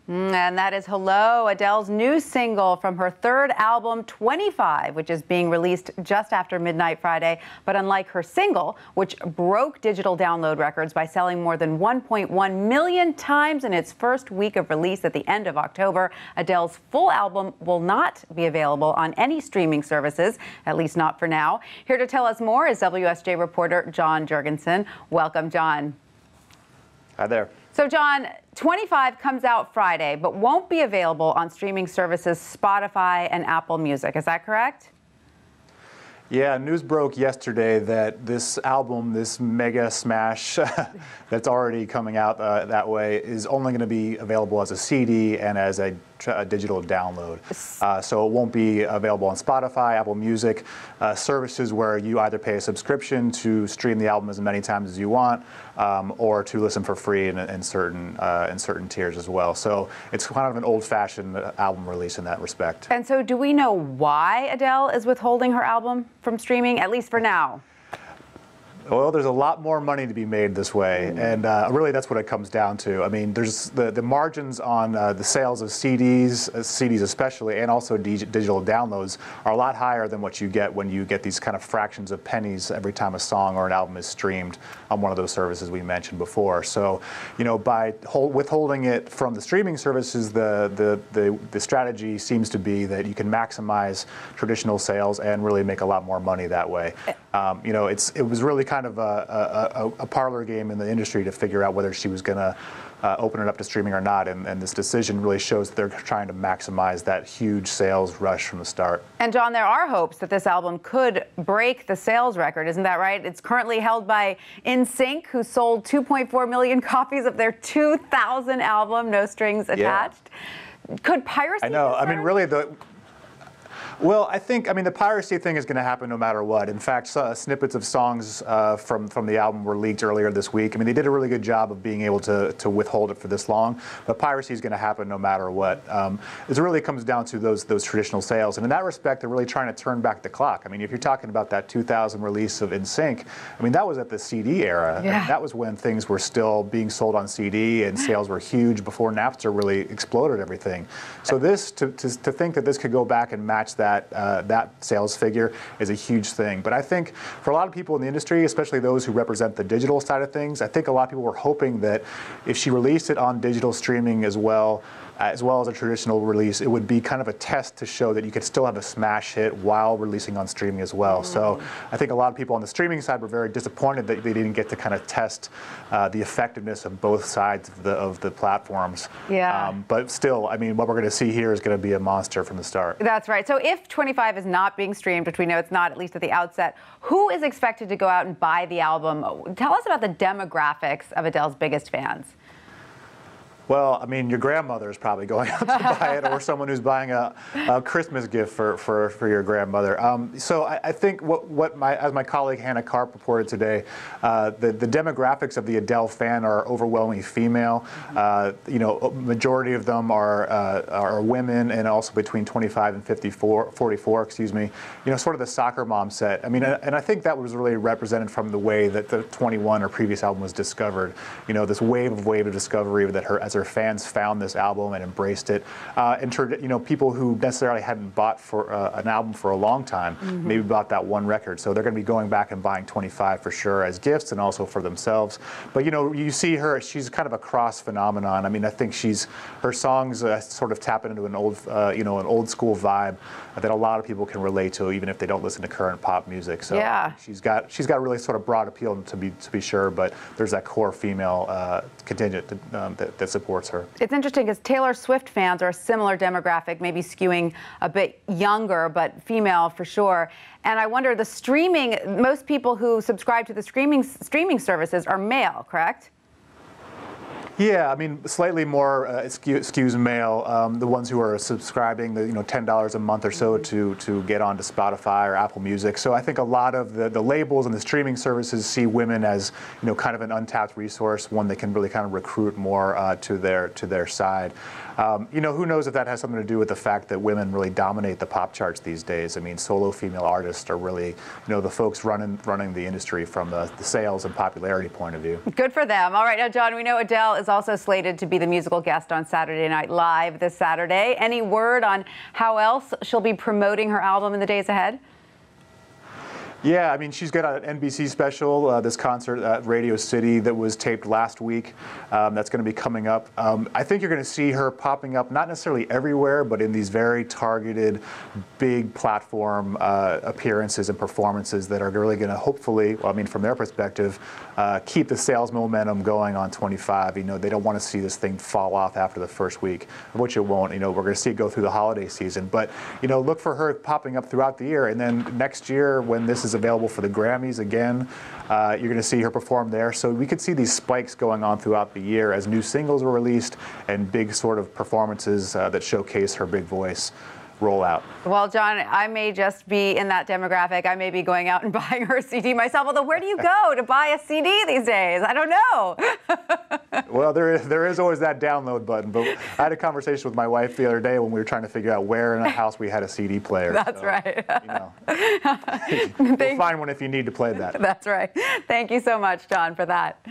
And that is Hello, Adele's new single from her third album, 25, which is being released just after midnight Friday. But unlike her single, which broke digital download records by selling more than 1.1 million times in its first week of release at the end of October, Adele's full album will not be available on any streaming services, at least not for now. Here to tell us more is WSJ reporter John Jurgensen. Welcome, John. Hi there. So, John, 25 comes out Friday, but won't be available on streaming services Spotify and Apple Music. Is that correct? Yeah, news broke yesterday that this album, this mega smash that's already coming out that way, is only going to be available as a CD and as a digital download. So it won't be available on Spotify, Apple Music, services where you either pay a subscription to stream the album as many times as you want, or to listen for free in certain tiers as well. So it's kind of an old-fashioned album release in that respect. And so do we know why Adele is withholding her album from streaming, at least for now? Well, there's a lot more money to be made this way, and really that's what it comes down to. I mean, there's the margins on the sales of CDs especially, and also digital downloads are a lot higher than what you get when you get these kind of fractions of pennies every time a song or an album is streamed on one of those services we mentioned before. So, you know, by withholding it from the streaming services, the strategy seems to be that you can maximize traditional sales and really make a lot more money that way. You know, it was really kind of a parlor game in the industry to figure out whether she was going to open it up to streaming or not, and this decision really shows that they're trying to maximize that huge sales rush from the start. And John, there are hopes that this album could break the sales record, isn't that right? It's currently held by NSYNC, who sold 2.4 million copies of their 2000 album, No Strings Attached. Yeah. Could piracy? I know. I mean, really, well, I mean, the piracy thing is going to happen no matter what. In fact, snippets of songs from the album were leaked earlier this week. I mean, they did a really good job of being able to withhold it for this long, but piracy is going to happen no matter what. It really comes down to those traditional sales, and in that respect, they're really trying to turn back the clock. I mean, if you're talking about that 2000 release of NSYNC, I mean, that was at the CD era. Yeah. That was when things were still being sold on CD, and sales were huge before Napster really exploded everything. So to think that this could go back and match that sales figure is a huge thing. But I think for a lot of people in the industry, especially those who represent the digital side of things, I think a lot of people were hoping that if she released it on digital streaming as well as a traditional release, it would be kind of a test to show that you could still have a smash hit while releasing on streaming as well. So I think a lot of people on the streaming side were very disappointed that they didn't get to kind of test the effectiveness of both sides of the platforms. Yeah. But still, I mean, what we're going to see here is going to be a monster from the start. That's right. So if 25 is not being streamed, which we know it's not, at least at the outset, who is expected to go out and buy the album? Tell us about the demographics of Adele's biggest fans. Well, I mean, your grandmother is probably going out to buy it, or someone who's buying a Christmas gift for your grandmother. So I think as my colleague Hannah Karp reported today, the demographics of the Adele fan are overwhelmingly female. You know, majority of them are women, and also between 25 and 44, excuse me. You know, sort of the soccer mom set. I mean, and I think that was really represented from the way that the 21 or previous album was discovered. You know, this wave of discovery that as her fans found this album and embraced it, and you know, people who necessarily hadn't bought for an album for a long time, maybe bought that one record. So they're going to be going back and buying 25 for sure as gifts and also for themselves. But you know, you see her; she's kind of a cross phenomenon. I mean, I think her songs sort of tap into an old school vibe that a lot of people can relate to, even if they don't listen to current pop music. So yeah, she's got really sort of broad appeal to be sure, but there's that core female contingent that supports her. It's interesting because Taylor Swift fans are a similar demographic, maybe skewing a bit younger, but female for sure. And I wonder, most people who subscribe to the streaming services are male, correct? Yeah, I mean, slightly more skews male. The ones who are subscribing, $10 a month or so to get onto Spotify or Apple Music. So I think a lot of the labels and the streaming services see women as kind of an untapped resource, one they can really kind of recruit more to their side. Who knows if that has something to do with the fact that women really dominate the pop charts these days. I mean, solo female artists are really the folks running the industry from the sales and popularity point of view. Good for them. All right, now John, we know Adele is is also slated to be the musical guest on Saturday Night Live this Saturday. Any word on how else she'll be promoting her album in the days ahead? Yeah, I mean, she's got an NBC special, this concert at Radio City that was taped last week. That's going to be coming up. I think you're going to see her popping up, not necessarily everywhere, but in these very targeted, big platform appearances and performances that are really going to hopefully, well, I mean, from their perspective, keep the sales momentum going on 25. You know, they don't want to see this thing fall off after the first week, which it won't. You know, we're going to see it go through the holiday season. But, you know, look for her popping up throughout the year. And then next year, when this is available for the Grammys again, you're going to see her perform there. So we could see these spikes going on throughout the year as new singles are released and big sort of performances that showcase her big voice roll out. Well, John, I may just be in that demographic. I may be going out and buying her CD myself. Although, where do you go to buy a CD these days? I don't know. Well, there is always that download button. But I had a conversation with my wife the other day when we were trying to figure out where in the house we had a CD player. That's right. You know, we'll find one if you need to play that. That's right. Thank you so much, John, for that.